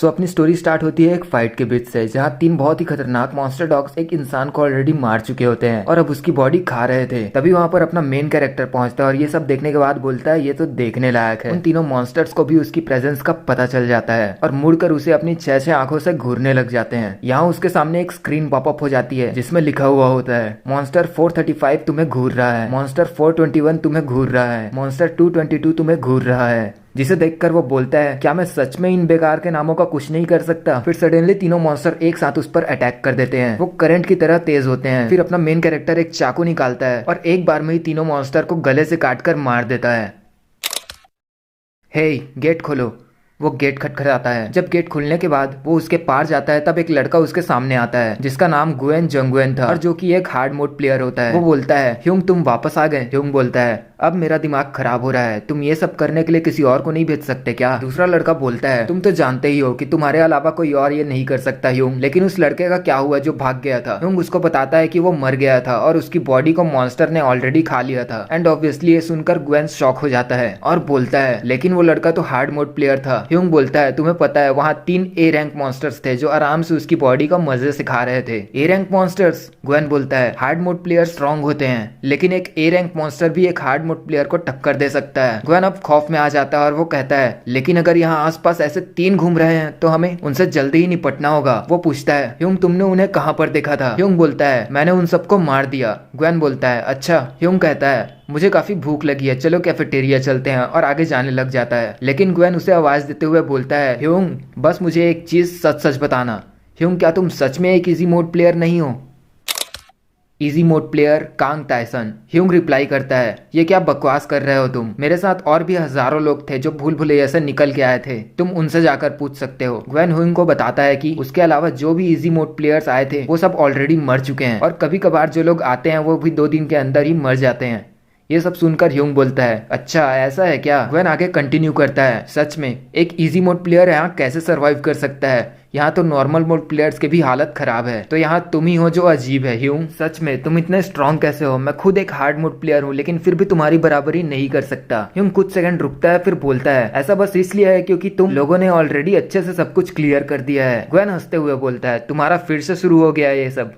अपनी story start होती है एक फाइट के बीच से, जहाँ तीन बहुत ही खतरनाक मॉन्स्टर डॉग्स एक इंसान को ऑलरेडी मार चुके होते हैं और अब उसकी बॉडी खा रहे थे। तभी वहाँ पर अपना मेन कैरेक्टर पहुंचता है और ये सब देखने के बाद बोलता है ये तो देखने लायक है। उन तीनों मॉन्स्टर्स को भी उसकी प्रेजेंस का पता चल जाता है और मुड़कर उसे अपनी छह आंखों से घूरने लग जाते हैं। यहाँ उसके सामने एक स्क्रीन पॉपअप हो जाती है जिसमें लिखा हुआ होता है मॉन्स्टर 435 तुम्हें घूर रहा है, मॉन्स्टर 421 तुम्हें घूर रहा है, मॉन्स्टर 222 तुम्हें घूर रहा है। जिसे देखकर वो बोलता है क्या मैं सच में इन बेकार के नामों का कुछ नहीं कर सकता। फिर सडनली तीनों मॉन्स्टर एक साथ उस पर अटैक कर देते हैं। वो करंट की तरह तेज होते हैं। फिर अपना मेन कैरेक्टर एक चाकू निकालता है और एक बार में ही तीनों मॉन्स्टर को गले से काटकर मार देता है। हे गेट खोलो। वो गेट खटखटाता है। जब गेट खुलने के बाद वो उसके पार जाता है तब एक लड़का उसके सामने आता है जिसका नाम गुएन जंगुएन था और जो कि एक हार्ड मोड प्लेयर होता है। वो बोलता है ह्यूंग तुम वापस आ गए। ह्यूंग बोलता है अब मेरा दिमाग खराब हो रहा है, तुम ये सब करने के लिए किसी और को नहीं भेज सकते क्या? दूसरा लड़का बोलता है तुम तो जानते ही हो कि तुम्हारे अलावा कोई और ये नहीं कर सकता ह्यूंग, लेकिन उस लड़के का क्या हुआ जो भाग गया था? ह्यूंग उसको बताता है कि वो मर गया था और उसकी बॉडी को मॉन्स्टर ने ऑलरेडी खा लिया था। एंड ऑब्वियसली ये सुनकर गुएन शॉक हो जाता है और बोलता है लेकिन वो लड़का तो हार्ड मोड प्लेयर था। ह्यूंग बोलता है तुम्हें पता है वहाँ 3 ए रैंक मॉन्स्टर्स थे जो आराम से उसकी बॉडी का मजे से खा रहे थे। A rank monsters? गुएन बोलता है हार्ड मोड प्लेयर स्ट्रॉन्ग होते हैं लेकिन एक ए रैंक मॉन्स्टर भी एक हार्ड मोड प्लेयर को टक्कर दे सकता है। गुएन अब खौफ में आ जाता है और वो कहता है लेकिन अगर यहाँ आसपास ऐसे 3 घूम रहे हैं तो हमें उनसे जल्दी ही निपटना होगा। वो पूछता है ह्यूंग तुमने उन्हें कहाँ पर देखा था? ह्यूंग बोलता है मैंने उन सबको मार दिया। गुएन बोलता है अच्छा। ह्यूंग कहता है मुझे काफी भूख लगी है, चलो कैफेटेरिया चलते हैं, और आगे जाने लग जाता है। लेकिन गुएन उसे आवाज देते हुए बोलता है ह्यूंग बस मुझे एक चीज सच सच बताना। ह्यूंग क्या तुम सच में एक इजी मोड प्लेयर नहीं हो? Easy mode player Kang Taesan. Hyung reply करता है ये क्या बकवास कर रहे हो तुम? मेरे साथ और भी हजारों लोग थे जो भूल भुलैया से निकल के आए थे, तुम उनसे जाकर पूछ सकते हो। गुएन ह्यूंग को बताता है कि उसके अलावा जो भी इजी मोड प्लेयर्स आए थे वो सब ऑलरेडी मर चुके हैं और कभी कभार जो लोग आते हैं वो भी 2 दिन के अंदर ही मर जाते हैं। ये सब सुनकर ह्यूंग बोलता है अच्छा ऐसा है क्या? गुएन आगे कंटिन्यू करता है सच में एक इजी मोड प्लेयर यहाँ कैसे सरवाइव कर सकता है? यहाँ तो नॉर्मल मोड प्लेयर्स की भी हालत खराब है, तो यहाँ तुम ही हो जो अजीब है। ह्यूंग सच में तुम इतने स्ट्रॉन्ग कैसे हो? मैं खुद एक हार्ड मोड प्लेयर हूँ लेकिन फिर भी तुम्हारी बराबरी नहीं कर सकता। ह्यूंग कुछ सेकंड रुकता है फिर बोलता है ऐसा बस इसलिए है क्योंकि तुम लोगों ने ऑलरेडी अच्छे से सब कुछ क्लियर कर दिया है। गुएन हंसते हुए बोलता है तुम्हारा फिर से शुरू हो गया ये सब।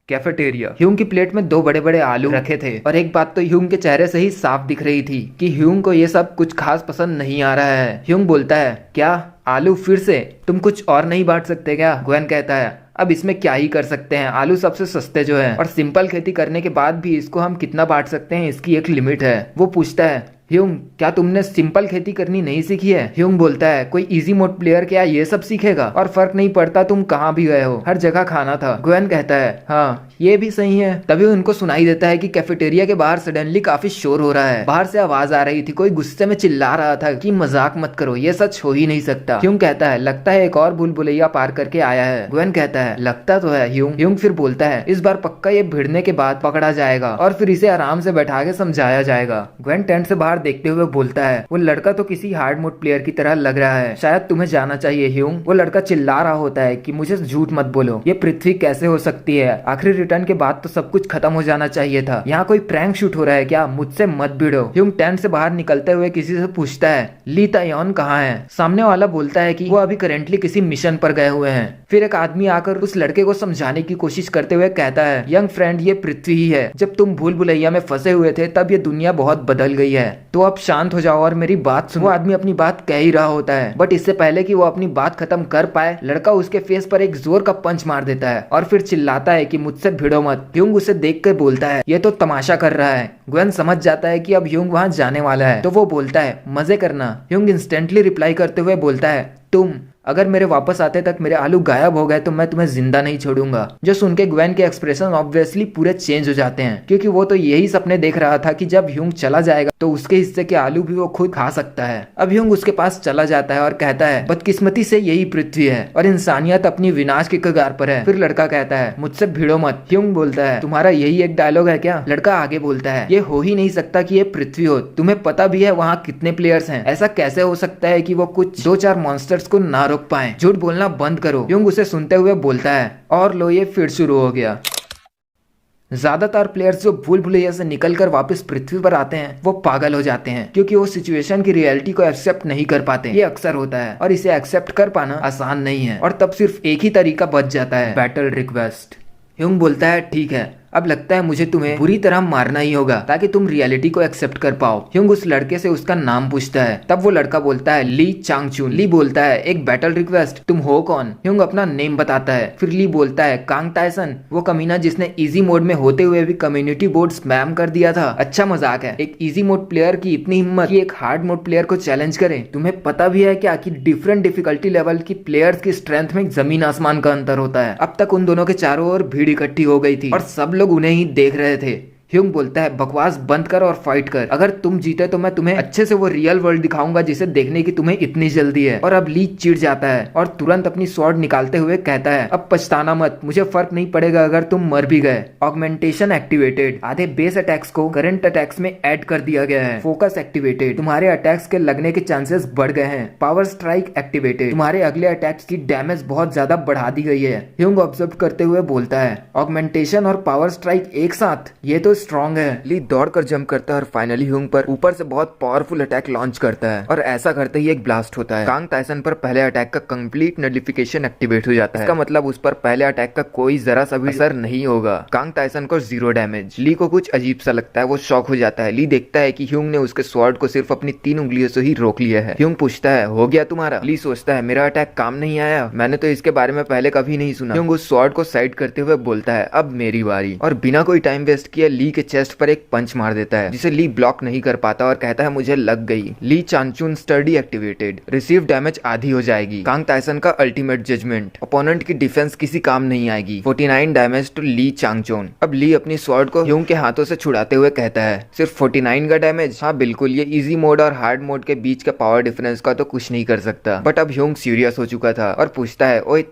कैफेटेरिया। ह्यूंग की प्लेट में 2 बड़े बड़े आलू रखे थे और एक बात तो ह्यूंग के चेहरे से ही साफ दिख रही थी कि ह्यूंग को ये सब कुछ खास पसंद नहीं आ रहा है। ह्यूंग बोलता है क्या आलू फिर से? तुम कुछ और नहीं बांट सकते क्या? गुएन कहता है अब इसमें क्या ही कर सकते हैं, आलू सबसे सस्ते जो है और सिंपल खेती करने के बाद भी इसको हम कितना बांट सकते हैं, इसकी एक लिमिट है। वो पूछता है ह्यूंग क्या तुमने सिंपल खेती करनी नहीं सीखी है? ह्यूंग बोलता है कोई इजी मोड प्लेयर क्या ये सब सीखेगा? और फर्क नहीं पड़ता तुम कहाँ भी गए हो, हर जगह खाना था। गुएन कहता है हाँ ये भी सही है। तभी उनको सुनाई देता है कि कैफेटेरिया के बाहर सडनली काफी शोर हो रहा है। बाहर से आवाज आ रही थी, कोई गुस्से में चिल्ला रहा था कि मजाक मत करो, ये सच हो ही नहीं सकता। ह्यूंग कहता है लगता है एक और भूल भुलैया पार करके आया है। गुएन कहता है लगता तो है ह्यूंग। ह्यूंग फिर बोलता है इस बार पक्का ये भिड़ने के बाद पकड़ा जाएगा और फिर इसे आराम से बैठा के समझाया जाएगा। गुएन टेंट से बाहर देखते हुए बोलता है वो लड़का तो किसी हार्ड मोड प्लेयर की तरह लग रहा है, शायद तुम्हें जाना चाहिए ह्यूंग। वो लड़का चिल्ला रहा होता है कि मुझे झूठ मत बोलो, ये पृथ्वी कैसे हो सकती है? आखिरी रिटर्न के बाद तो सब कुछ खत्म हो जाना चाहिए था। यहाँ कोई प्रैंक शूट हो रहा है क्या? मुझसे मत भिड़ो। ह्यूंग टेंट से बाहर निकलते हुए किसी से पूछता है ली तायोन कहाँ है? सामने वाला बोलता है कि वो अभी करेंटली किसी मिशन पर गए हुए हैं। फिर एक आदमी आकर उस लड़के को समझाने की कोशिश करते हुए कहता है यंग फ्रेंड ये पृथ्वी ही है, जब तुम भूल भुलैया में फंसे हुए थे तब ये दुनिया बहुत बदल गई है, तो अब शांत हो जाओ और मेरी बात सुनो। वो आदमी अपनी बात कह ही रहा होता है बट इससे पहले कि वो अपनी बात खत्म कर पाए लड़का उसके फेस पर एक जोर का पंच मार देता है और फिर चिल्लाता है कि मुझसे भिड़ो मत। ह्यूंग उसे देख कर बोलता है ये तो तमाशा कर रहा है। गुएन समझ जाता है कि अब ह्यूंग वहां जाने वाला है तो वो बोलता है मजे करना। ह्यूंग इंस्टेंटली रिप्लाई करते हुए बोलता है तुम अगर मेरे वापस आते तक मेरे आलू गायब हो गए तो मैं तुम्हें जिंदा नहीं छोड़ूंगा। जो सुन के गुएन के एक्सप्रेशन ऑब्वियसली पूरे चेंज हो जाते हैं क्योंकि वो तो यही सपने देख रहा था कि जब ह्यूंग चला जाएगा तो उसके हिस्से के आलू भी वो खुद खा सकता है। अब ह्यूंग उसके पास चला जाता है और कहता है बदकिस्मती से यही पृथ्वी है और इंसानियत अपनी विनाश के कगार पर है। फिर लड़का कहता है मुझसे भिड़ो मत। ह्यूंग बोलता है तुम्हारा यही एक डायलॉग है क्या? लड़का आगे बोलता है ये हो ही नहीं सकता कि ये पृथ्वी हो, तुम्हें पता भी है वहाँ कितने प्लेयर्स हैं, ऐसा कैसे हो सकता है कि वो कुछ 2-4 मॉन्स्टर्स को ना रोक पाए? झूठ बोलना बंद करो। ह्यूंग उसे सुनते हुए बोलता है और लो ये फिर शुरू हो गया। ज्यादातर प्लेयर्स जो भूल भुलैया से निकलकर वापस पृथ्वी पर आते हैं वो पागल हो जाते हैं, क्योंकि वो सिचुएशन की रियलिटी को एक्सेप्ट नहीं कर पाते। ये अक्सर होता है और इसे एक्सेप्ट कर पाना आसान नहीं है, और तब सिर्फ एक ही तरीका बच जाता है, बैटल रिक्वेस्ट। ह्यूंग बोलता है ठीक है, अब लगता है मुझे तुम्हें बुरी तरह मारना ही होगा ताकि तुम रियलिटी को एक्सेप्ट कर पाओ। ह्यूंग उस लड़के से उसका नाम पूछता है, तब वो लड़का बोलता है ली चांगचुन। ली बोलता है एक बैटल रिक्वेस्ट, तुम हो कौन? ह्यूंग अपना नेम बताता है। फिर ली बोलता है कांग तायसन, वो कमीना जिसने इजी मोड में होते हुए भी कम्युनिटी बोर्ड स्पैम कर दिया था। अच्छा मजाक है, एक इजी मोड प्लेयर की इतनी हिम्मत कि एक हार्ड मोड प्लेयर को चैलेंज करे। तुम्हें पता भी है क्या कि डिफरेंट डिफिकल्टी लेवल की प्लेयर्स की स्ट्रेंथ में जमीन आसमान का अंतर होता है। अब तक उन दोनों के चारों ओर भीड़ इकट्ठी हो गई थी और सब लोग उन्हें ही देख रहे थे। ह्यूंग बोलता है बकवास बंद कर और फाइट कर, अगर तुम जीते तो मैं तुम्हें अच्छे से वो रियल वर्ल्ड दिखाऊंगा जिसे देखने की तुम्हें इतनी जल्दी है। और अब ली चिढ़ जाता है और तुरंत अपनी स्वॉर्ड निकालते हुए कहता है अब पछताना मत, मुझे फर्क नहीं पड़ेगा अगर तुम मर भी गए। ऑगमेंटेशन एक्टिवेटेड, आधे बेस अटैक्स को करंट अटैक्स में ऐड कर दिया गया है। फोकस एक्टिवेटेड, तुम्हारे अटैक्स के लगने के चांसेस बढ़ गए हैं। पावर स्ट्राइक एक्टिवेटेड, तुम्हारे अगले अटैक्स की डैमेज बहुत ज्यादा बढ़ा दी गई है। ह्यूंग ऑब्जर्व करते हुए बोलता है ऑगमेंटेशन और पावर स्ट्राइक एक साथ, ये तो स्ट्रॉन्ग है। ली दौड़कर जंप करता है और फाइनली ह्यूंग पर ऊपर से बहुत पावरफुल अटैक लॉन्च करता है, और ऐसा करते ही एक ब्लास्ट होता है। कांग तायसन पर पहले अटैक का कंप्लीट नलिफिकेशन एक्टिवेट हो जाता है। इसका मतलब उस पर पहले अटैक का कोई जरा सा भी असर नहीं होगा। कांग तायसन को 0 डैमेज। ली को कुछ अजीब सा लगता है, वो शॉक हो जाता है। ली देखता है कि ह्यूंग ने उसके स्वॉर्ड को सिर्फ अपनी 3 उंगलियों से ही रोक लिया है। ह्यूंग पूछता है हो गया तुम्हारा? ली सोचता है मेरा अटैक काम नहीं आया, मैंने तो इसके बारे में पहले कभी नहीं सुना। ह्यूंग उस स्वॉर्ड को साइड करते हुए बोलता है अब मेरी बारी, और बिना कोई टाइम वेस्ट किए ली के चेस्ट पर एक पंच मार देता है जिसे ली ब्लॉक नहीं कर पाता और कहता है मुझे लग गई। Lee Changchun study activated, receive damage आधी हो जाएगी। कांग तायसन का अल्टीमेट जजमेंट, ओपोनेंट की डिफेंस किसी काम नहीं आएगी। 49 डैमेज टू ली चांगचुन। अब ली अपनी स्वॉर्ड को ह्यूंग के हाथों से छुड़ाते हुए कहता है सिर्फ 49 का डैमेज? हाँ बिल्कुल, ये इजी मोड और हार्ड मोड के बीच का पावर डिफरेंस का तो कुछ नहीं कर सकता। बट अब ह्यूंग सीरियस हो चुका था और पूछता है ओए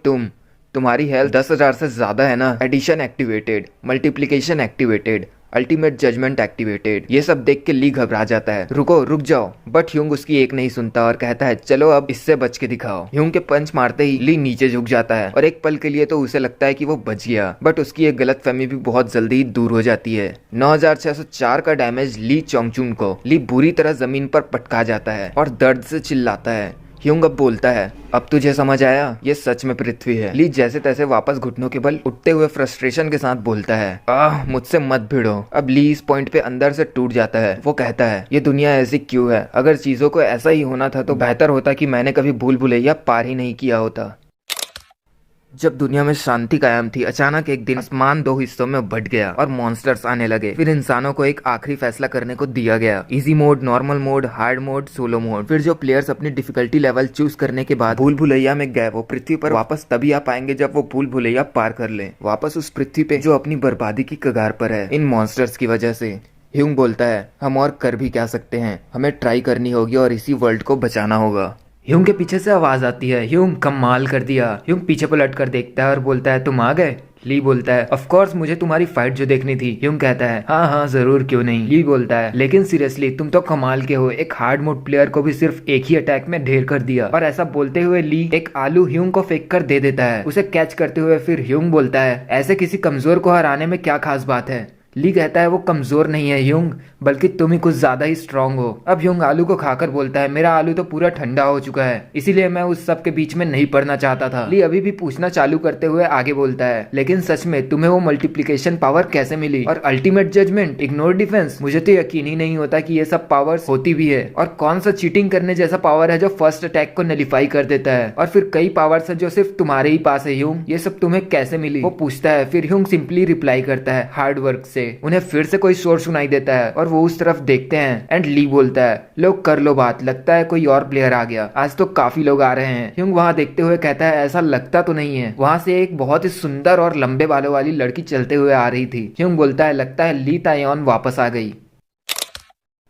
तुम्हारी हेल्थ 10,000 से ज्यादा है ना? Addition activated, multiplication activated, ultimate judgement activated. ये सब देख के ली घबरा जाता है, रुक जाओ। बट ह्यूंग उसकी एक नहीं सुनता और कहता है चलो अब इससे बच के दिखाओ। ह्यूंग के पंच मारते ही ली नीचे झुक जाता है और एक पल के लिए तो उसे लगता है कि वो बच गया, बट उसकी एक गलतफहमी भी बहुत जल्दी ही दूर हो जाती है। 9604 का डैमेज ली चांगचुन को। ली बुरी तरह जमीन पर पटका जाता है और दर्द से चिल्लाता है। ह्यूंग अब बोलता है अब तुझे समझ आया, ये सच में पृथ्वी है। ली जैसे तैसे वापस घुटनों के बल उठते हुए फ्रस्ट्रेशन के साथ बोलता है मुझसे मत भिड़ो। अब ली इस पॉइंट पे अंदर से टूट जाता है। वो कहता है ये दुनिया ऐसी क्यों है? अगर चीजों को ऐसा ही होना था तो बेहतर होता कि मैंने कभी भूल भुलैया पार ही नहीं किया होता। जब दुनिया में शांति कायम थी, अचानक एक दिन आसमान 2 हिस्सों में बट गया और मॉन्स्टर्स आने लगे। फिर इंसानों को एक आखिरी फैसला करने को दिया गया, easy mode, normal mode, hard mode, solo mode. फिर जो प्लेयर्स अपनी डिफिकल्टी लेवल चूज करने के बाद भूल भुलैया में गए, वो पृथ्वी पर वापस तभी आ पाएंगे जब वो भूल भुलैया पार कर ले, वापस उस पृथ्वी पे जो अपनी बर्बादी की कगार पर है इन मॉन्स्टर्स की वजह से। ह्यूंग बोलता है हम और कर भी क्या सकते हैं, हमें ट्राई करनी होगी और इसी वर्ल्ड को बचाना होगा। ह्यूंग के पीछे से आवाज आती है, ह्यूंग कमाल कर दिया। ह्यूंग पीछे पलट कर देखता है और बोलता है तुम आ गए? ली बोलता है ऑफ कोर्स, मुझे तुम्हारी फाइट जो देखनी थी। ह्यूंग कहता है हाँ जरूर, क्यों नहीं। ली बोलता है लेकिन सीरियसली तुम तो कमाल के हो, एक हार्ड मोड प्लेयर को भी सिर्फ एक ही अटैक में ढेर कर दिया। और ऐसा बोलते हुए ली एक आलू ह्यूंग को फेंक कर दे देता है, उसे कैच करते हुए फिर ह्यूंग बोलता है ऐसे किसी कमजोर को हराने में क्या खास बात है? ली कहता है वो कमजोर नहीं है ह्यूंग, बल्कि तुम ही कुछ ज्यादा ही स्ट्रांग हो। अब ह्यूंग आलू को खाकर बोलता है मेरा आलू तो पूरा ठंडा हो चुका है, इसीलिए मैं उस सब के बीच में नहीं पड़ना चाहता था। ली अभी भी पूछना चालू करते हुए आगे बोलता है लेकिन सच में तुम्हें वो मल्टीप्लिकेशन पावर कैसे मिली? और अल्टीमेट जजमेंट, इग्नोर डिफेंस, मुझे तो यकीन ही नहीं होता कि ये सब पावर्स होती भी है। और कौन सा चीटिंग करने जैसा पावर है जो फर्स्ट अटैक को नलिफाई कर देता है? और फिर कई पावर्स है जो सिर्फ तुम्हारे ही पास है ह्यूंग, ये सब तुम्हें कैसे मिली? वो पूछता है। फिर ह्यूंग सिंपली रिप्लाई करता है हार्ड वर्क से। उन्हें फिर से कोई शोर सुनाई देता है और वो उस तरफ देखते हैं एंड ली बोलता है लो कर लो बात, लगता है कोई और प्लेयर आ गया, आज तो काफी लोग आ रहे हैं। ह्यूंग वहां देखते हुए कहता है ऐसा लगता तो नहीं है। वहां से एक बहुत ही सुंदर और लंबे बालों वाली लड़की चलते हुए आ रही थी। ह्यूंग बोलता है लगता है ली तायोन वापस आ गई।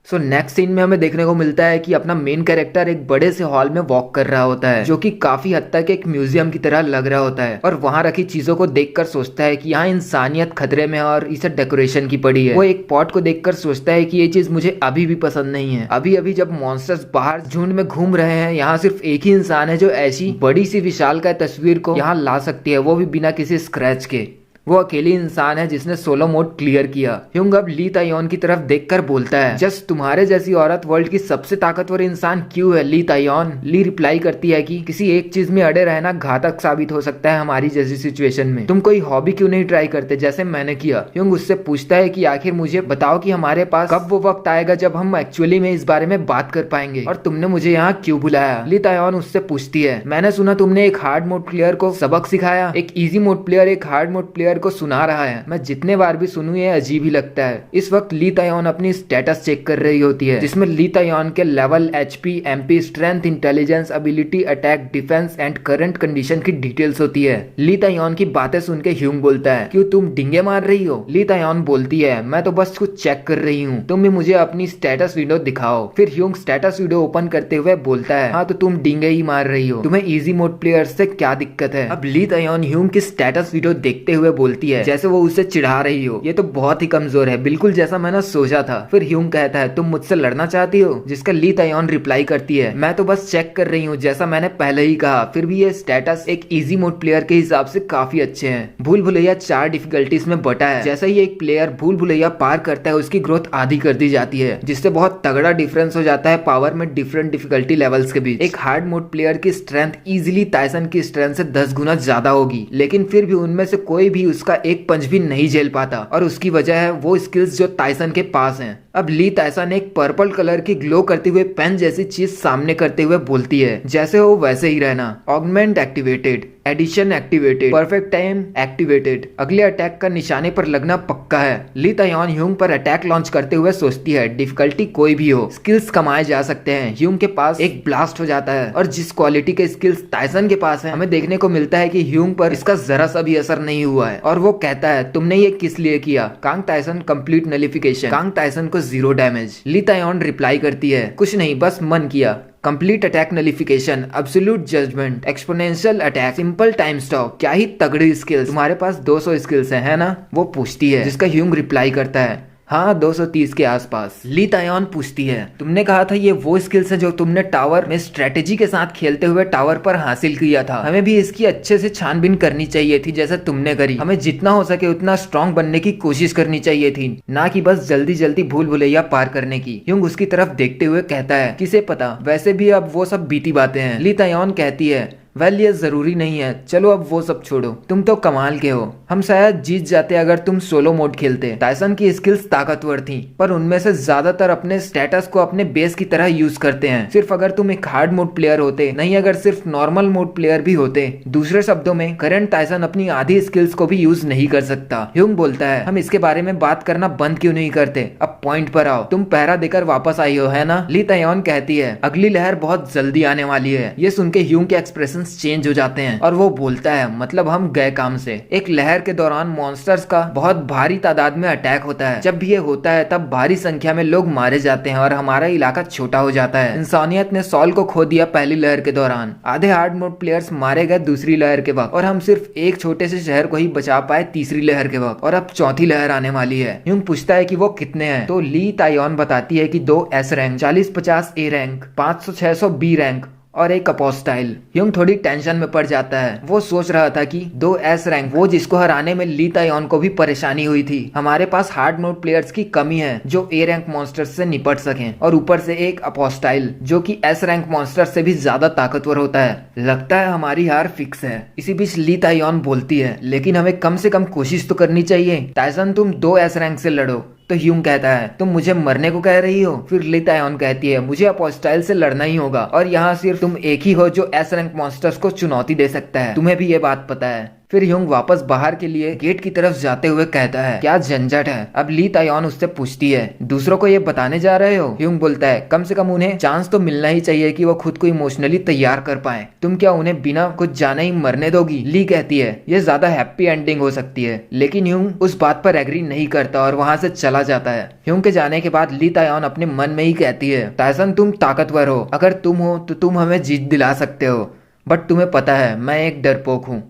सो नेक्स्ट सीन में हमें देखने को मिलता है कि अपना मेन कैरेक्टर एक बड़े से हॉल में वॉक कर रहा होता है जो कि काफी हद तक एक म्यूजियम की तरह लग रहा होता है, और वहां रखी चीजों को देखकर सोचता है कि यहाँ इंसानियत खतरे में है और इसे डेकोरेशन की पड़ी है। वो एक पॉट को देखकर सोचता है कि ये चीज मुझे अभी भी पसंद नहीं है। अभी अभी जब मॉन्स्टर्स बाहर झुंड में घूम रहे हैं, यहाँ सिर्फ एक ही इंसान है जो ऐसी बड़ी सी विशाल का तस्वीर को यहाँ ला सकती है, वो भी बिना किसी स्क्रैच के। वो अकेली इंसान है जिसने सोलो मोड क्लियर किया। ह्यूंग अब ली ताइयोन की तरफ देखकर बोलता है, जस्ट तुम्हारे जैसी औरत वर्ल्ड की सबसे ताकतवर इंसान क्यों है ली ताइयोन? ली रिप्लाई करती है कि किसी एक चीज में अड़े रहना घातक साबित हो सकता है हमारी जैसी सिचुएशन में। तुम कोई हॉबी क्यों नहीं ट्राई करते जैसे मैंने किया? ह्यूंग उससे पूछता है कि आखिर मुझे बताओ कि हमारे पास कब वो वक्त आएगा जब हम एक्चुअली में इस बारे में बात कर पाएंगे, और तुमने मुझे यहाँ क्यों बुलाया? ली ताइयोन उससे पूछती है, मैंने सुना तुमने एक हार्ड मोड प्लेयर को सबक सिखाया। एक इजी मोड प्लेयर एक हार्ड मोड प्लेयर को सुना रहा है। मैं जितने बार भी सुनूं ये अजीब ही लगता है। इस वक्त ली ताइयोन अपनी स्टेटस चेक कर रही होती है जिसमें ली ताइयोन के level, HP, MP, strength, intelligence, ability, attack, defence and current condition की डिटेल्स होती है। ली ताइयोन की बातें सुन के ह्यूंग बोलता है, क्यों तुम डिंगे मार रही हो? ली ताइयोन बोलती है, मैं तो बस कुछ चेक कर रही हूँ, तुम भी मुझे अपनी स्टेटस विंडो दिखाओ। फिर ह्यूंग स्टेटस वीडियो ओपन करते हुए बोलता है, हाँ तो तुम डिंगे ही मार रही हो, तुम्हें इजी मोड प्लेयर से क्या दिक्कत है? अब ली ताइयोन ह्यूंग की स्टेटस वीडियो देखते हुए बोलती है जैसे वो उसे चिढ़ा रही हो, ये तो बहुत ही कमजोर है, बिल्कुल जैसा मैंने सोचा था। फिर ह्यूंग कहता है, तुम मुझसे लड़ना चाहती हो? जिसका ली ताइयोन रिप्लाई करती है, मैं तो बस चेक कर रही हूँ जैसा मैंने पहले ही कहा। फिर भी ये स्टेटस एक इजी मोड प्लेयर के हिसाब से काफी अच्छे हैं। भूल भुलैया 4 डिफिकल्टीज में बटा है। जैसे ही एक प्लेयर भूल भुलैया पार करता है उसकी ग्रोथ आधी कर दी जाती है, जिससे बहुत तगड़ा डिफरेंस हो जाता है पावर में डिफरेंट डिफिकल्टी लेवल्स के बीच। एक हार्ड मोड प्लेयर की स्ट्रेंथ इजीली टाइसन की स्ट्रेंथ से 10 गुना ज्यादा होगी, लेकिन फिर भी उनमें से कोई भी उसका एक पंच भी नहीं झेल पाता, और उसकी वजह है वो स्किल्स जो टाइसन के पास हैं। अब ली ताइसन एक पर्पल कलर की ग्लो करते हुए पेन जैसी चीज सामने करते हुए बोलती है, जैसे हो वैसे ही रहना। Augment activated, addition activated, perfect time activated, अगले अटैक का निशाने पर लगना पक्का है। ली ताइयोन ह्यूंग पर अटैक लॉन्च करते हुए सोचती है, डिफिकल्टी कोई भी हो, स्किल्स कमाए जा सकते हैं। ह्यूंग के पास एक ब्लास्ट हो जाता है, और जिस क्वालिटी के स्किल्स टाइसन के पास है, हमें देखने को मिलता है कि ह्यूंग पर इसका जरा सा भी असर नहीं हुआ है। और वो कहता है, तुमने ये किस लिए किया? Kang Tyson complete nullification, Kang Tyson को 0 डैमेज। ली ताइयोन रिप्लाई करती है, कुछ नहीं, बस मन किया। Complete attack nullification, absolute judgement, exponential attack, simple time stop, क्या ही तगड़ी स्किल्स। तुम्हारे पास 200 स्किल्स है ना? वो पूछती है, जिसका ह्यूंग रिप्लाई करता है, हाँ 230 के आसपास। ली ताइयोन पूछती है, तुमने कहा था ये वो स्किल्स है जो तुमने टावर में स्ट्रेटेजी के साथ खेलते हुए टावर पर हासिल किया था। हमें भी इसकी अच्छे से छानबीन करनी चाहिए थी जैसे तुमने करी। हमें जितना हो सके उतना स्ट्रांग बनने की कोशिश करनी चाहिए थी, ना कि बस जल्दी जल्दी भूल भुलैया पार करने की। ह्यूंग उसकी तरफ देखते हुए कहता है, किसे पता, वैसे भी अब वो सब बीती बातें हैं। ली ताइयोन कहती है, वेल ये जरूरी नहीं है, चलो अब वो सब छोड़ो, तुम तो कमाल के हो। हम शायद जीत जाते अगर तुम सोलो मोड खेलते। टाइसन की स्किल्स ताकतवर थी, पर उनमें से ज्यादातर अपने स्टेटस को अपने बेस की तरह यूज करते हैं। सिर्फ अगर तुम एक हार्ड मोड प्लेयर होते, नहीं अगर सिर्फ नॉर्मल मोड प्लेयर भी होते। दूसरे शब्दों में करंट टाइसन अपनी आधी स्किल्स को भी यूज नहीं कर सकता। ह्यूंग बोलता है, हम इसके बारे में बात करना बंद क्यों नहीं करते? अब पॉइंट पर आओ, तुम पहरा देकर वापस आई हो है ना? ली ताइयोन कहती है, अगली लहर बहुत जल्दी आने वाली है। ये सुन के ह्यूंग के एक्सप्रेशन चेंज हो जाते हैं, और वो बोलता है, मतलब हम गए काम से। एक लहर के दौरान मॉन्स्टर्स का बहुत भारी तादाद में अटैक होता है। जब भी ये होता है तब भारी संख्या में लोग मारे जाते हैं और हमारा इलाका छोटा हो जाता है। इंसानियत ने सॉल को खो दिया पहली लहर के दौरान, आधे हार्ड मोड प्लेयर्स मारे गए दूसरी लहर के वक्त, और हम सिर्फ एक छोटे से शहर को ही बचा पाए तीसरी लहर के वक्त, और अब चौथी लहर आने वाली है। ह्यूंग पूछता है कि वो कितने हैं, तो ली ताइयोन बताती है कि 2 S rank, 40-50 A rank, 500-600 B rank और एक अपोस्टाइल। ह्यूंग थोड़ी टेंशन में पड़ जाता है। वो सोच रहा था कि 2 S रैंक, वो जिसको हराने में ली ताइयोन को भी परेशानी हुई थी। हमारे पास हार्ड मोड प्लेयर्स की कमी है जो A रैंक मॉन्स्टर्स से निपट सकें, और ऊपर से एक अपोस्टाइल जो कि S रैंक मॉन्स्टर्स से भी ज्यादा ताकतवर होता है। लगता है हमारी हार फिक्स है। इसी बीच ली ताइयोन बोलती है, लेकिन हमें कम से कम कोशिश तो करनी चाहिए। टाइसन तुम 2 S रैंक से लड़ो। तो ह्यूंग कहता है, तुम मुझे मरने को कह रही हो? फिर ली ताइयोन कहती है, मुझे अपोस्टाइल से लड़ना ही होगा, और यहाँ सिर्फ तुम एक ही हो जो S रैंक मॉन्स्टर्स को चुनौती दे सकता है। तुम्हें भी ये बात पता है। फिर ह्यूंग वापस बाहर के लिए गेट की तरफ जाते हुए कहता है, क्या झंझट है? अब ली ताइयोन उससे पूछती है, दूसरों को ये बताने जा रहे हो? ह्यूंग बोलता है, कम से कम उन्हें चांस तो मिलना ही चाहिए कि वो खुद को इमोशनली तैयार कर पाए। तुम क्या उन्हें बिना कुछ जाने ही मरने दोगी? ली कहती है, ये ज्यादा हैप्पी एंडिंग हो सकती है, लेकिन ह्यूंग उस बात पर एग्री नहीं करता और वहां से चला जाता है। ह्यूंग के जाने के बाद ली ताइयोन अपने मन में ही कहती है, टाइसन तुम ताकतवर हो, अगर तुम हो तो तुम हमें जीत दिला सकते हो, बट तुम्हें पता है मैं एक डरपोक हूँ।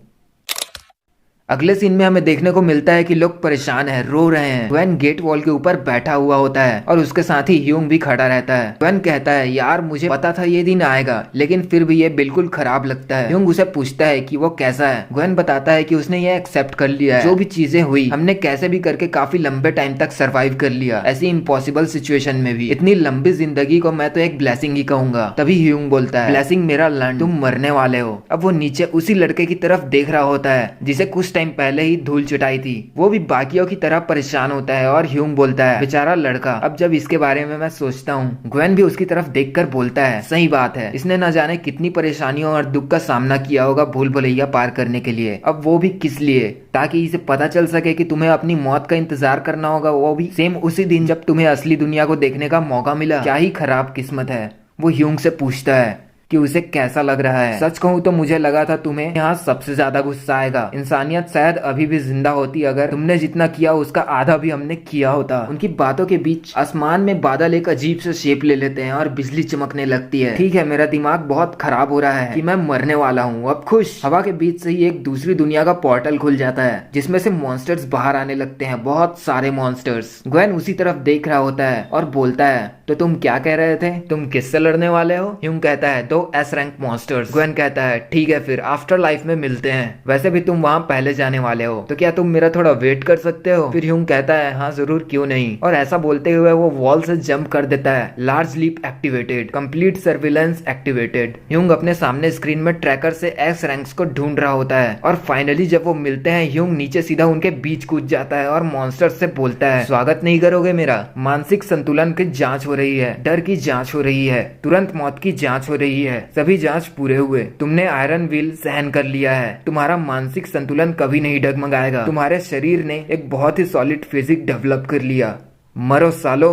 अगले सीन में हमें देखने को मिलता है कि लोग परेशान हैं, रो रहे हैं। ग्वेन गेट वॉल के ऊपर बैठा हुआ होता है और उसके साथ ही ह्यूंग भी खड़ा रहता है। ग्वेन कहता है यार मुझे पता था ये दिन आएगा, लेकिन फिर भी ये बिल्कुल खराब लगता है। ह्यूंग उसे पूछता है कि वो कैसा है। ग्वेन बताता है कि उसने ये एक्सेप्ट कर लिया है, जो भी चीजें हुई हमने कैसे भी करके काफी लंबे टाइम तक सर्वाइव कर लिया, ऐसी इम्पॉसिबल सिचुएशन में भी। इतनी लंबी जिंदगी को मैं तो एक ब्लेसिंग ही कहूंगा। तभी ह्यूंग बोलता है ब्लेसिंग मेरा लर्न, तुम मरने वाले हो। अब वो नीचे उसी लड़के की तरफ देख रहा होता है जिसे कुछ टाइम पहले ही धूल चटाई थी। वो भी बाकियों की तरह परेशान होता है और ह्यूंग बोलता है बेचारा लड़का। अब जब इसके बारे में मैं सोचता हूँ, ग्वेन भी उसकी तरफ देखकर बोलता है सही बात है, इसने न जाने कितनी परेशानियों और दुख का सामना किया होगा भूल भुलैया पार करने के लिए। अब वो भी किस लिए, ताकि इसे पता चल सके कि तुम्हें अपनी मौत का इंतजार करना होगा, वो भी सेम उसी दिन जब तुम्हें असली दुनिया को देखने का मौका मिला। क्या ही खराब किस्मत है। वो ह्यूंग से पूछता है कि उसे कैसा लग रहा है। सच कहूँ तो मुझे लगा था तुम्हें यहाँ सबसे ज्यादा गुस्सा आएगा। इंसानियत शायद अभी भी जिंदा होती अगर तुमने जितना किया उसका आधा भी हमने किया होता। उनकी बातों के बीच आसमान में बादल एक अजीब से शेप ले लेते हैं और बिजली चमकने लगती है। ठीक है, मेरा दिमाग बहुत खराब हो रहा है कि मैं मरने वाला हूँ। अब खुश। हवा के बीच से ही एक दूसरी दुनिया का पोर्टल खुल जाता है जिसमें से मॉन्स्टर्स बाहर आने लगते हैं, बहुत सारे मॉन्स्टर्स। ग्वेन उसी तरफ देख रहा होता है और बोलता है तो तुम क्या कह रहे थे, तुम किससे लड़ने वाले हो? ह्यूंग कहता है 2 S रैंक मॉन्स्टर्स। ग्वेन कहता है ठीक है फिर आफ्टर लाइफ में मिलते हैं, वैसे भी तुम वहाँ पहले जाने वाले हो तो क्या तुम मेरा थोड़ा वेट कर सकते हो? फिर ह्यूंग कहता है हाँ जरूर, क्यों नहीं। और ऐसा बोलते हुए वो वॉल से जंप कर देता है। Large leap activated, complete surveillance activated. Hyung अपने सामने स्क्रीन में ट्रैकर से S रैंक्स को ढूंढ रहा होता है और फाइनली जब वो मिलते हैं, ह्यूंग नीचे सीधा उनके बीच कूद जाता है और मॉन्स्टर से बोलता है स्वागत नहीं करोगे मेरा? मानसिक संतुलन की जांच हो रही है, डर की जांच हो रही है, तुरंत मौत की जांच हो रही है, सभी जांच पूरे हुए। तुमने आयरन व्हील सहन कर लिया है, तुम्हारा मानसिक संतुलन कभी नहीं डगमगाएगा, तुम्हारे शरीर ने एक बहुत ही सॉलिड फिजिक डेवलप कर लिया, मरो सालो।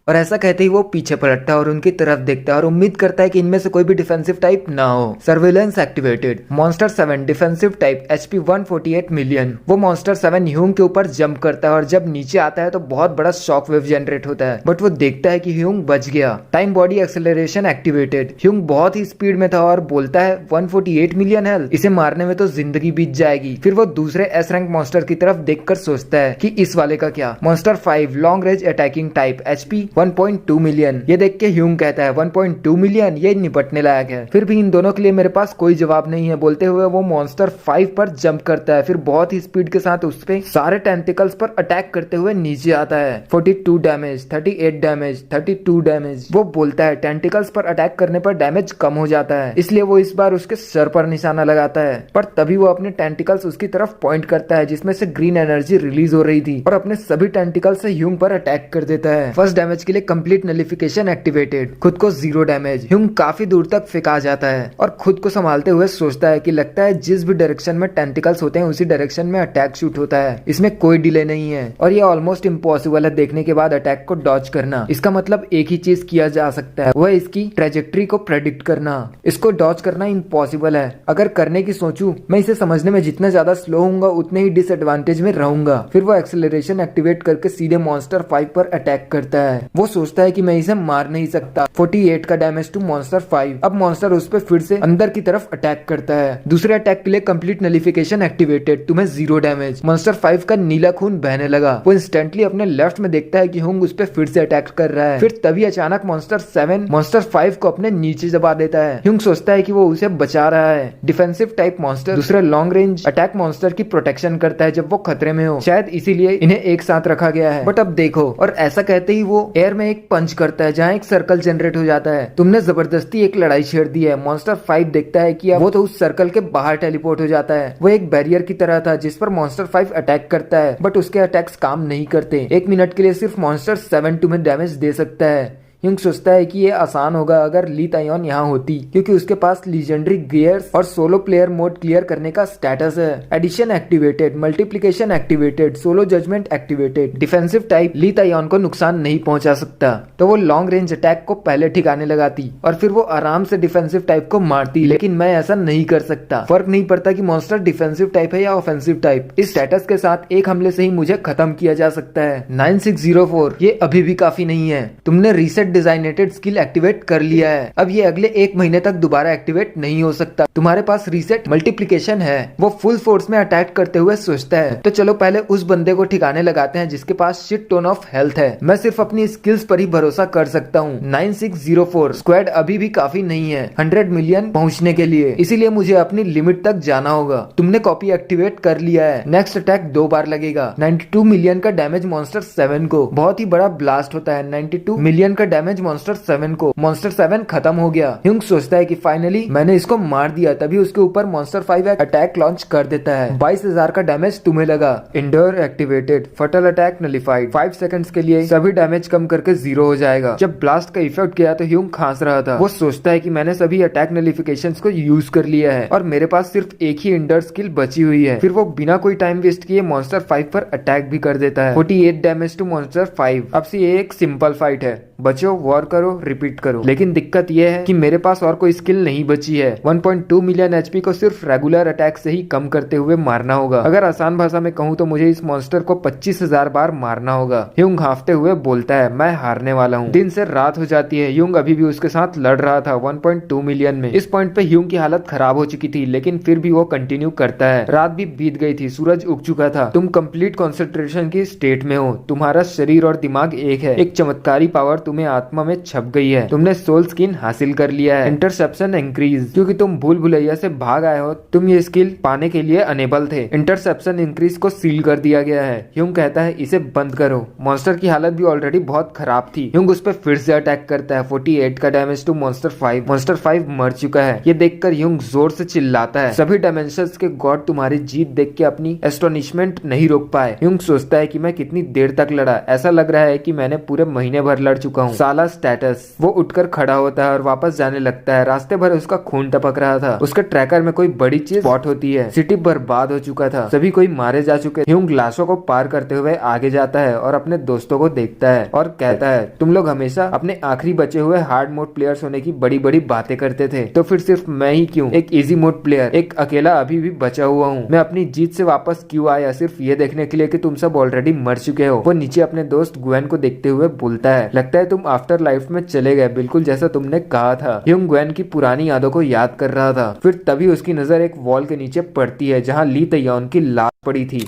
और ऐसा कहते ही वो पीछे पलटता है और उनकी तरफ देखता है और उम्मीद करता है कि इनमें से कोई भी डिफेंसिव टाइप ना हो। Surveillance activated. Monster 7 defensive type, HP 148 million. वो मॉन्स्टर 7 ह्यूंग के ऊपर जंप करता है और जब नीचे आता है तो बहुत बड़ा शॉक वेव जनरेट होता है, बट वो देखता है कि ह्यूंग बच गया। Time body acceleration activated. Hyung बहुत ही स्पीड में था और बोलता है 148 मिलियन हेल्थ, इसे मारने में तो जिंदगी बीत जाएगी। फिर वो दूसरे S रैंक मॉन्स्टर की तरफ देखकर सोचता है कि इस वाले का क्या। Monster 5 long range attacking type, HP 1.2 million. ये देख के ह्यूंग कहता है 1.2 मिलियन, ये निपटने लायक है। फिर भी इन दोनों के लिए मेरे पास कोई जवाब नहीं है, बोलते हुए वो मॉन्स्टर 5 पर जंप करता है। फिर बहुत ही स्पीड के साथ उस पे सारे टेंटिकल्स पर अटैक करते हुए नीचे आता है। 42 डैमेज, 38 डैमेज, 32 डैमेज। वो बोलता है टेंटिकल्स पर अटैक करने पर डैमेज कम हो जाता है, इसलिए वो इस बार उसके सर पर निशाना लगाता है। पर तभी वो अपने टेंटिकल्स उसकी तरफ पॉइंट करता है जिसमें से ग्रीन एनर्जी रिलीज हो रही थी और अपने सभी टेंटिकल्स से ह्यूंग पर अटैक कर देता है। फर्स्ट डैमेज के लिए कंप्लीट नलिफिकेशन एक्टिवेटेड। खुद को 0 डैमेज। ह्यूंग काफी दूर तक फेंका जाता है और खुद को संभालते हुए सोचता है कि लगता है जिस भी डायरेक्शन में टेंटिकल्स होते हैं उसी डायरेक्शन में अटैक शूट होता है, इसमें कोई डिले नहीं है और ये ऑलमोस्ट इम्पॉसिबल है देखने के बाद अटैक को डॉज करना। इसका मतलब एक ही चीज किया जा सकता है, वह इसकी ट्रेजेक्ट्री को प्रेडिक्ट करना। इसको डॉज करना इम्पॉसिबल है। अगर करने की सोचूं, मैं इसे समझने में जितना ज्यादा स्लो होऊंगा उतने ही डिसएडवांटेज में रहूंगा। फिर वो एक्सेलरेशन एक्टिवेट करके सीधे मॉन्स्टर 5 पर अटैक करता है। वो सोचता है कि मैं इसे मार नहीं सकता। 48 का डैमेज टू मॉन्स्टर 5। अब मॉन्स्टर उस पे फिर से अंदर की तरफ अटैक करता है। दूसरे अटैक के लिए कंप्लीट नलिफिकेशन एक्टिवेटेड, तुम्हें 0 डैमेज। मॉन्स्टर 5 का नीला खून बहने लगा। वो इंस्टेंटली अपने लेफ्ट में देखता है कि ह्यूंग उस पे फिर से अटैक कर रहा है। फिर तभी अचानक मॉन्स्टर 7 मॉन्स्टर 5 को अपने नीचे दबा देता है। ह्यूंग सोचता है कि वो उसे बचा रहा है। डिफेंसिव टाइप मॉन्स्टर दूसरे लॉन्ग रेंज अटैक मॉन्स्टर की प्रोटेक्शन करता है जब वो खतरे में हो, शायद इसीलिए इन्हें एक साथ रखा गया है। बट अब देखो, और ऐसा कहते ही वो एयर में एक पंच करता है जहाँ एक सर्कल जनरेट हो जाता है। तुमने जबरदस्ती एक लड़ाई छेड़ दी है। मॉन्स्टर 5 देखता है कि अब वो तो उस सर्कल के बाहर टेलीपोर्ट हो जाता है। वो एक बैरियर की तरह था जिस पर मॉन्स्टर 5 अटैक करता है, बट उसके अटैक्स काम नहीं करते। 1 मिनट के लिए सिर्फ मॉन्स्टर 7 तुम्हें डैमेज दे सकता है। ह्यूंग सोचता है कि ये आसान होगा अगर ली ताइयोन यहाँ होती, क्योंकि उसके पास लीजेंडरी गियर्स और सोलो प्लेयर मोड क्लियर करने का स्टेटस है। Addition activated, multiplication activated, solo judgement activated. Defensive type Lee Taeyeon को नुकसान नहीं पहुंचा सकता, तो वो लॉन्ग रेंज अटैक को पहले ठिकाने लगाती और फिर वो आराम से डिफेंसिव टाइप को मारती। लेकिन मैं ऐसा नहीं कर सकता। फर्क नहीं पड़ता कि मॉन्स्टर डिफेंसिव टाइप है या ऑफेंसिव टाइप। इस स्टेटस के साथ एक हमले से ही मुझे खत्म किया जा सकता है। 9604 ये अभी भी काफी नहीं है। तुमने reset reset designated skill activate कर लिया है। अब ये अगले 1 महीने तक दोबारा एक्टिवेट नहीं हो सकता। तुम्हारे पास रीसेट मल्टीप्लिकेशन है। वो फुल फोर्स में अटैक करते हुए सोचता है, तो चलो पहले उस बंदे को ठिकाने लगाते हैं जिसके पास शिट टोन ऑफ हेल्थ है। मैं सिर्फ अपनी स्किल्स पर ही भरोसा कर सकता हूँ। 9604 स्क्वाड अभी भी काफी नहीं है 100 मिलियन पहुंचने के लिए, इसीलिए मुझे अपनी लिमिट तक जाना होगा। तुमने कॉपी एक्टिवेट कर लिया है। नेक्स्ट अटैक 2 बार लगेगा। 92 मिलियन का डैमेज मॉन्स्टर 7 को। बहुत ही बड़ा ब्लास्ट होता है। 92 मिलियन का डैमेज मॉन्स्टर 7 को। मॉन्स्टर 7 खत्म हो गया। ह्यूंग सोचता है कि फाइनली मैंने इसको मार दिया। तभी उसके ऊपर मॉन्स्टर 5 अटैक लॉन्च कर देता है। 22,000 का डैमेज तुम्हें लगा। Indoor activated. फटल अटैक नलिफाइड। 5 सेकंड्स के लिए सभी डैमेज कम करके 0 हो जाएगा। जब ब्लास्ट का इफेक्ट किया तो ह्यूंग खांस रहा था। वो सोचता है कि मैंने सभी अटैक नलिफिकेशंस को यूज कर लिया है और मेरे पास सिर्फ एक ही इंडर स्किल बची हुई है। फिर वो बिना कोई टाइम वेस्ट किए मॉन्स्टर 5 पर अटैक भी कर देता है। 48 डैमेज टू मॉन्स्टर 5। अब से ये एक सिंपल फाइट है। बचो, वॉर करो, रिपीट करो। लेकिन दिक्कत यह है कि मेरे पास और कोई स्किल नहीं बची है। 1.2 मिलियन एचपी को सिर्फ रेगुलर अटैक से ही कम करते हुए मारना होगा। अगर आसान भाषा में कहूँ तो मुझे इस मॉन्स्टर को 25,000 बार मारना होगा। ह्यूंग हाफते हुए बोलता है, मैं हारने वाला हूँ। दिन से रात हो जाती है। ह्यूंग अभी भी उसके साथ लड़ रहा था 1.2 मिलियन में। इस पॉइंट पे ह्यूंग की हालत खराब हो चुकी थी, लेकिन फिर भी वो कंटिन्यू करता है। रात भी बीत गई थी, सूरज उग चुका था। तुम कंप्लीट कंसंट्रेशन की स्टेट में हो। तुम्हारा शरीर और दिमाग एक है। एक चमत्कारी पावर तुम्हें आत्मा में छप गई है। तुमने सोल स्किन हासिल कर लिया है। Interception increase. क्योंकि तुम भूल भुलैया से भाग आए हो, तुम ये स्किल पाने के लिए अनेबल थे। इंटरसेप्शन इंक्रीज को सील कर दिया गया है। ह्यूंग कहता है, इसे बंद करो। मॉन्स्टर की हालत भी ऑलरेडी बहुत खराब थी। ह्यूंग उस पर फिर से अटैक करता है। 48 का डैमेज टू मॉन्स्टर 5। मॉन्स्टर 5 मर चुका है। ये देखकर ह्यूंग जोर से चिल्लाता है। सभी डायमेंशंस के गॉड तुम्हारी जीत देख के अपनी एस्टोनिशमेंट नहीं रोक पाए। ह्यूंग सोचता है कि मैं कितनी देर तक लड़ा। ऐसा लग रहा है कि मैंने पूरे महीने भर लड़ चुका हूँ। साला स्टेटस। वो उठकर खड़ा होता है और वापस जाने लगता है। रास्ते भर उसका खून टपक रहा था। उसके ट्रैकर में कोई बड़ी चीज स्पॉट होती है। सिटी बर्बाद हो चुका था। सभी कोई मारे जा चुके। ह्यूंग लाशों को पार करते हुए आगे जाता है और अपने दोस्तों को देखता है और कहता है, तुम लोग हमेशा अपने आखिरी बचे हुए हार्ड मोड प्लेयर्स होने की बड़ी बड़ी बातें करते थे, तो फिर सिर्फ मैं ही क्यों एक इजी मोड प्लेयर, एक अकेला अभी भी बचा हुआ हूँ। मैं अपनी जीत से वापस क्यों आया, सिर्फ ये देखने के लिए कि तुम सब ऑलरेडी मर चुके हो। वो नीचे अपने दोस्त ग्वेन को देखते हुए बोलता है, लगता है तुम आफ्टर लाइफ में चले गए, बिल्कुल जैसा तुमने कहा था। ह्यूंग ग्वेन की पुरानी यादों को याद कर रहा था। फिर तभी उसकी नजर एक वॉल के नीचे पड़ती है जहाँ ली तयॉन की लाश पड़ी थी।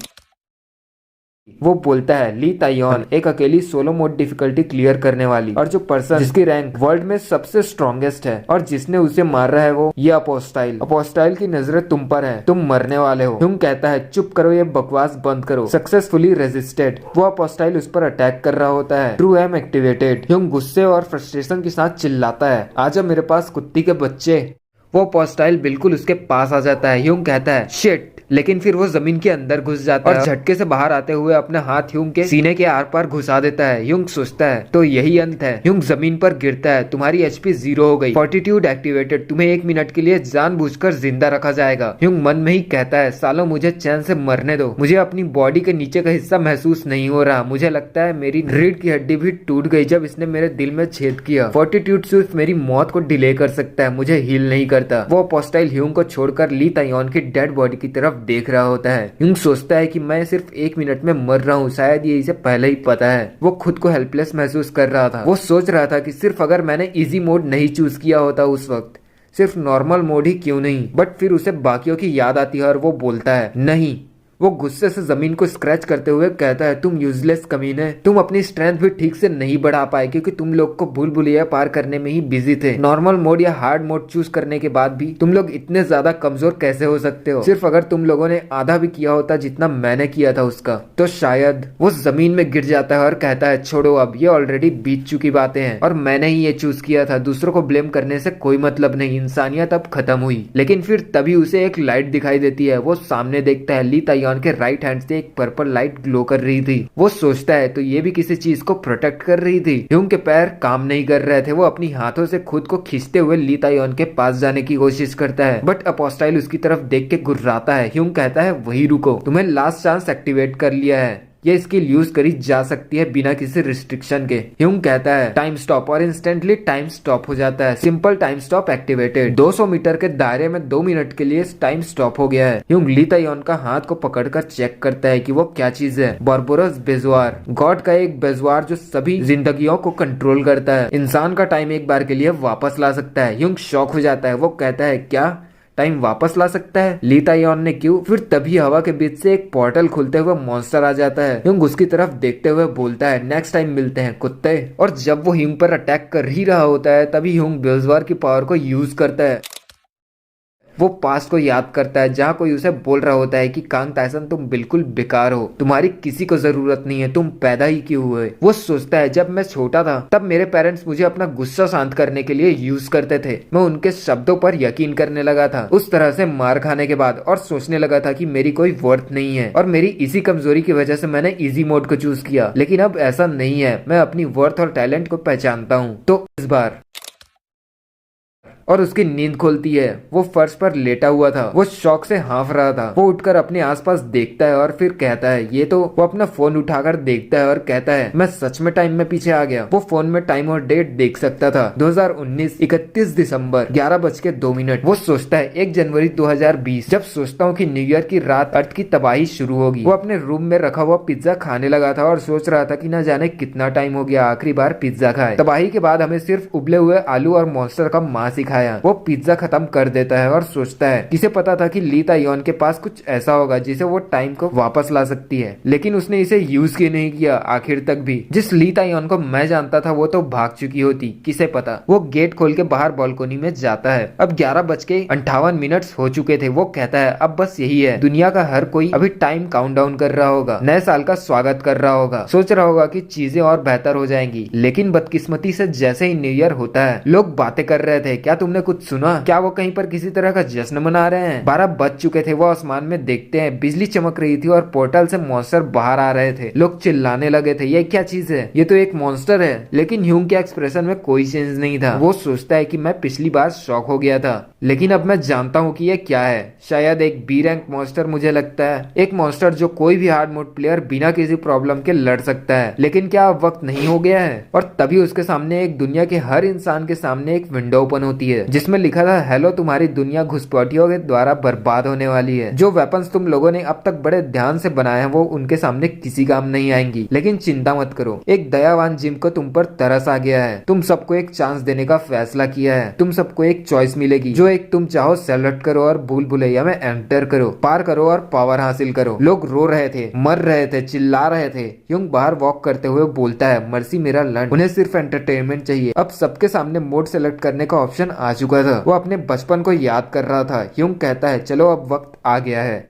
वो बोलता है, ली ताइयोन एक अकेली सोलो मोड डिफिकल्टी क्लियर करने वाली और जो पर्सन जिसकी रैंक वर्ल्ड में सबसे स्ट्रॉन्गेस्ट है और जिसने उसे मार रहा है वो ये अपोस्टाइल। अपोस्टाइल की नजरें तुम पर है, तुम मरने वाले हो। ह्यूंग कहता है, चुप करो, ये बकवास बंद करो। Successfully resisted. वो अपोस्टाइल उस पर अटैक कर रहा होता है। True M activated. ह्यूंग गुस्से और फ्रस्ट्रेशन के साथ चिल्लाता है, आजा मेरे पास कुत्ती के बच्चे। वो अपोस्टाइल बिल्कुल उसके पास आ जाता है। ह्यूंग कहता है, शिट, लेकिन फिर वो जमीन के अंदर घुस जाता है और झटके से बाहर आते हुए अपना हाथ ह्यूंग के सीने के आर पार घुसा देता है। ह्यूंग सोचता है, तो यही अंत है। ह्यूंग जमीन पर गिरता है। तुम्हारी एचपी 0 हो गई। Fortitude activated. तुम्हें 1 मिनट के लिए जानबूझकर जिंदा रखा जाएगा। ह्यूंग मन में ही कहता है, सालों मुझे चैन से मरने दो। मुझे अपनी बॉडी के नीचे का हिस्सा महसूस नहीं हो रहा। मुझे लगता है मेरी रीढ़ की हड्डी भी टूट गई जब इसने मेरे दिल में छेद किया। फोर्टिट्यूड सिर्फ मेरी मौत को डिले कर सकता है, मुझे हील नहीं करता। वो अपोस्टाइल ह्यूंग को छोड़कर ली ताइयोन की डेड बॉडी की तरफ देख रहा होता है। ह्यूंग सोचता है कि मैं सिर्फ 1 मिनट में मर रहा हूँ, शायद ये इसे पहले ही पता है। वो खुद को हेल्पलेस महसूस कर रहा था। वो सोच रहा था कि सिर्फ अगर मैंने इजी मोड नहीं चूज किया होता उस वक्त, सिर्फ नॉर्मल मोड ही क्यों नहीं। बट फिर उसे बाकियों की याद आती है और वो बोलता है, नहीं। वो गुस्से से जमीन को स्क्रैच करते हुए कहता है, तुम यूजलेस कमीने, तुम अपनी स्ट्रेंथ भी ठीक से नहीं बढ़ा पाए क्योंकि तुम लोग को भूल भुलैया पार करने में ही बिजी थे। नॉर्मल मोड या हार्ड मोड चूज करने के बाद भी तुम लोग इतने ज्यादा कमजोर कैसे हो सकते हो। सिर्फ अगर तुम लोगों ने आधा भी किया होता जितना मैंने किया था उसका, तो शायद। वो जमीन में गिर जाता है और कहता है, छोड़ो, अब ये ऑलरेडी बीत चुकी बातें हैं और मैंने ही ये चूज किया था। दूसरों को ब्लेम करने से कोई मतलब नहीं, इंसानियत अब खत्म हुई। लेकिन फिर तभी उसे एक लाइट दिखाई देती है। वो सामने देखता है, ली ताइयोन के राइट हैंड से एक पर्पल लाइट ग्लो कर रही थी। वो सोचता है, तो ये भी किसी चीज को प्रोटेक्ट कर रही थी। ह्यूंग के पैर काम नहीं कर रहे थे। वो अपनी हाथों से खुद को खींचते हुए ली ताइयोन के पास जाने की कोशिश करता है, बट अपोस्टाइल उसकी तरफ देख के गुर्राता है। ह्यूंग कहता है, वही रुको, तुम्हें लास्ट चांस एक्टिवेट कर लिया है। ये स्किल यूज करी जा सकती है बिना किसी रिस्ट्रिक्शन के। ह्यूंग कहता है टाइम स्टॉप और इंस्टेंटली टाइम स्टॉप हो जाता है। Simple time stop activated. 200 metre के दायरे में 2 मिनट के लिए टाइम स्टॉप हो गया है। ह्यूंग ली ताइयोन का हाथ को पकड़कर चेक करता है कि वो क्या चीज है। बॉर्बोरस बेजवार, गॉड का एक बेजवार जो सभी जिंदगियों को कंट्रोल करता है, इंसान का टाइम एक बार के लिए वापस ला सकता है। ह्यूंग शॉक हो जाता है। वो कहता है क्या टाइम वापस ला सकता है? ली ताइयोन ने क्यों? फिर तभी हवा के बीच से एक पोर्टल खुलते हुए मॉन्स्टर आ जाता है। ह्यूंग उसकी तरफ देखते हुए बोलता है नेक्स्ट टाइम मिलते हैं कुत्ते। और जब वो ह्यूंग पर अटैक कर ही रहा होता है तभी ह्यूंग बेजवार की पावर को यूज करता है। वो पास्ट को याद करता है जहाँ कोई उसे बोल रहा होता है कि कांग ताइसन तुम बिल्कुल बेकार हो, तुम्हारी किसी को जरूरत नहीं है, तुम पैदा ही क्यों हुए। वो सोचता है जब मैं छोटा था तब मेरे पेरेंट्स मुझे अपना गुस्सा शांत करने के लिए यूज करते थे। मैं उनके शब्दों पर यकीन करने लगा था उस तरह से मार खाने के बाद, और सोचने लगा था कि मेरी कोई वर्थ नहीं है और मेरी इसी कमजोरी की वजह से मैंने इजी मोड को चूज किया। लेकिन अब ऐसा नहीं है, मैं अपनी वर्थ और टैलेंट को पहचानता हूँ। तो इस बार और उसकी नींद खुलती है। वो फर्श पर लेटा हुआ था। वो शौक से हाँफ रहा था। वो उठकर अपने आसपास देखता है और फिर कहता है ये तो। वो अपना फोन उठाकर देखता है और कहता है मैं सच में टाइम में पीछे आ गया। वो फोन में टाइम और डेट देख सकता था 2019 31 दिसंबर 11:02। वो सोचता है 1 जनवरी 2020। जब सोचता हूँ कि न्यू ईयर की रात अर्थ की तबाही शुरू होगी। वो अपने रूम में रखा हुआ पिज्जा खाने लगा था और सोच रहा था कि न जाने कितना टाइम हो गया आखिरी बार पिज्जा खाए। तबाही के बाद हमें सिर्फ उबले हुए आलू और मॉन्स्टर का मांस ही खाया। वो पिज्जा खत्म कर देता है और सोचता है किसे पता था कि ली ताइयोन के पास कुछ ऐसा होगा जिसे वो टाइम को वापस ला सकती है, लेकिन उसने इसे यूज क्यों नहीं किया आखिर तक भी। जिस ली ताइयोन को मैं जानता था वो तो भाग चुकी होती, किसे पता। वो गेट खोल के बाहर बालकोनी में जाता है। अब 11:58 हो चुके थे। वो कहता है अब बस यही है, दुनिया का हर कोई अभी टाइम काउंटडाउन कर रहा होगा, नए साल का स्वागत कर रहा होगा, सोच रहा होगा कि चीजें और बेहतर हो जाएंगी। लेकिन बदकिस्मती से जैसे ही न्यू ईयर होता है लोग बातें कर रहे थे। क्या तुमने कुछ सुना? क्या वो कहीं पर किसी तरह का जश्न मना रहे हैं? 12 बज चुके थे। वो आसमान में देखते हैं बिजली चमक रही थी और पोर्टल से मॉन्स्टर बाहर आ रहे थे। लोग चिल्लाने लगे थे ये क्या चीज है, ये तो एक मॉन्स्टर है। लेकिन ह्यूंग के एक्सप्रेशन में कोई चेंज नहीं था। वो सोचता है कि मैं पिछली बार शॉक हो गया था, लेकिन अब मैं जानता हूँ कि ये क्या है। शायद एक बी रैंक मॉन्स्टर, मुझे लगता है एक मॉन्स्टर जो कोई भी हार्ड मोड प्लेयर बिना किसी प्रॉब्लम के लड़ सकता है। लेकिन क्या अब वक्त नहीं हो गया है? और तभी उसके सामने एक दुनिया के हर इंसान के सामने एक विंडो ओपन होती है जिसमें लिखा था हेलो, तुम्हारी दुनिया घुसपैठियों के द्वारा बर्बाद होने वाली है। जो वेपन्स तुम लोगों ने अब तक बड़े ध्यान से बनाए हैं वो उनके सामने किसी काम नहीं आएंगी। लेकिन चिंता मत करो, एक दयावान जिम को तुम पर तरस आ गया है। तुम सबको एक चांस देने का फैसला किया है। तुम सबको एक चॉइस मिलेगी, जो एक तुम चाहो सेलेक्ट करो और भूल भुलैया में एंटर करो, पार करो और पावर हासिल करो। लोग रो रहे थे, मर रहे थे, चिल्ला रहे थे। ह्यूंग बाहर वॉक करते हुए बोलता है मर्सी मेरा लंड, उन्हें सिर्फ एंटरटेनमेंट चाहिए। अब सबके सामने मोड सेलेक्ट करने का ऑप्शन आ चुका था। वो अपने बचपन को याद कर रहा था। ह्यूंग कहता है चलो अब वक्त आ गया है।